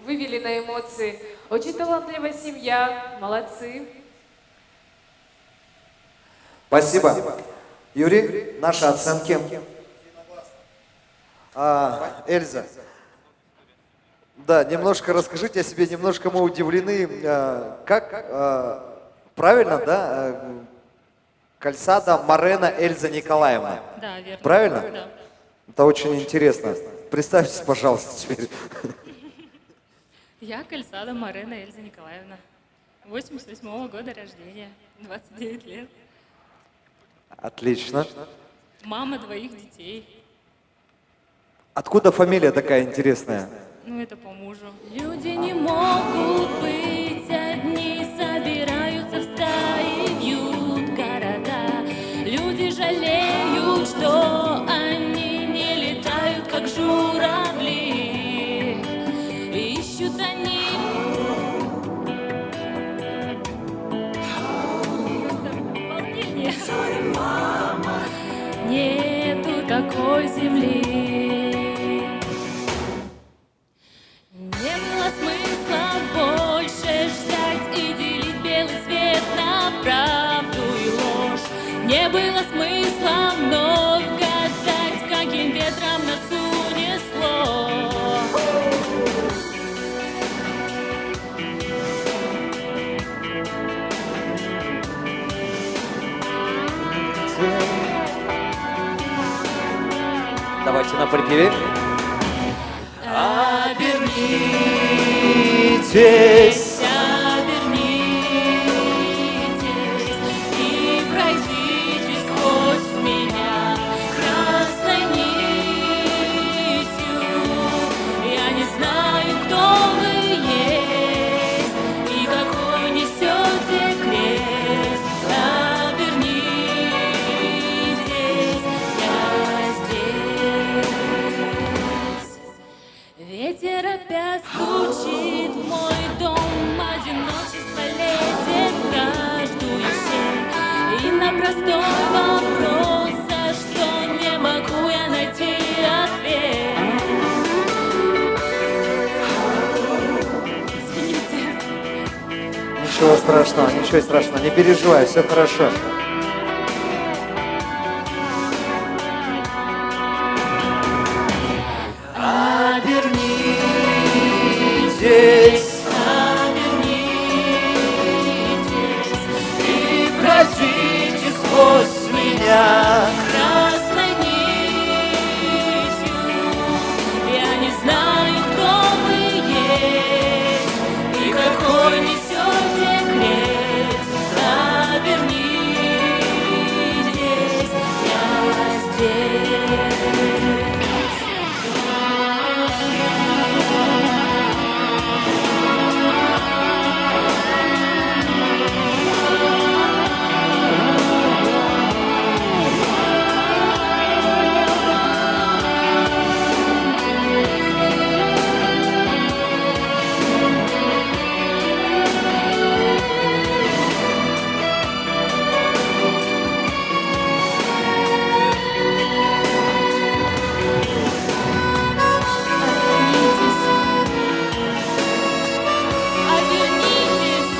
вывели на эмоции. Очень талантливая семья, молодцы. Спасибо. Юрий, наши оценки. Эльза. Да, немножко расскажите о себе, немножко мы удивлены, как правильно, да? Кальсада Морено Эльза Николаевна. Да, верно. Правильно? Да. Это очень интересно. Представьтесь, пожалуйста, теперь. Я Кальсада Морено Эльза Николаевна. 88-го года рождения, 29 лет. Отлично. Мама 2 детей. Откуда фамилия такая интересная? Ну, это по мужу. Люди не могут быть одни, собираются в стаи, вьют города. Люди жалеют, что они не летают, как журавли. Ищут они волнение. Нету такой земли. Не было смысла больше ждать и делить белый свет на правду и ложь. Не было смысла вновь гадать, каким ветром нас унесло. Давайте на припеве. Обернитесь, обернитесь и пройдите сквозь меня красной нитью. Я не знаю, кто вы есть и какой несете крест. Обернитесь, я здесь. Ветер опять стучит в мой дом, одиночество лезет в каждую щель. И на простой вопрос, за что не могу я найти ответ. Извините. Ничего страшного, не переживай, все хорошо. Обернитесь, обернитесь и пройдите сквозь меня красной нитью. Я не знаю, кто вы есть и какой несете крест. Обернитесь, я здесь. Обернитесь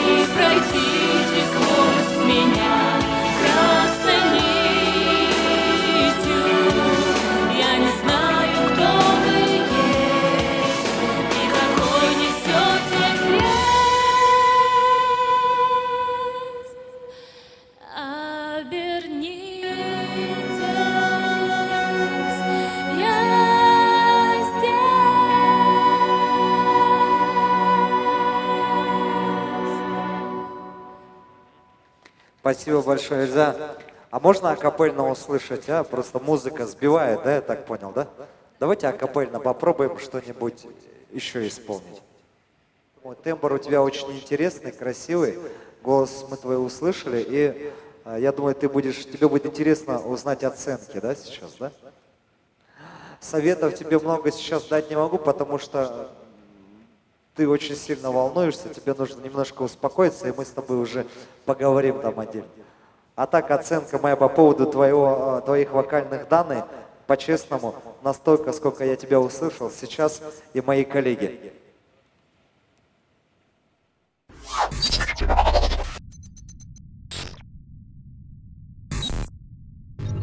и пройдите сквозь меня красной нитью. Я не знаю, кто вы есть и какой несете крест. Обернитесь, я здесь. Спасибо большое, Эльза. А можно акапельно услышать, а? Просто музыка сбивает, да, я так понял, да? Давайте акапельно попробуем что-нибудь еще исполнить. Тембр у тебя очень интересный, красивый. Голос мы твой услышали, и я думаю, тебе будет интересно узнать оценки, да, сейчас, да? Советов тебе много сейчас дать не могу, потому что ты очень сильно волнуешься, тебе нужно немножко успокоиться, и мы с тобой уже поговорим там отдельно. А так, оценка моя по поводу твоих вокальных данных, по-честному, настолько, сколько я тебя услышал сейчас и мои коллеги.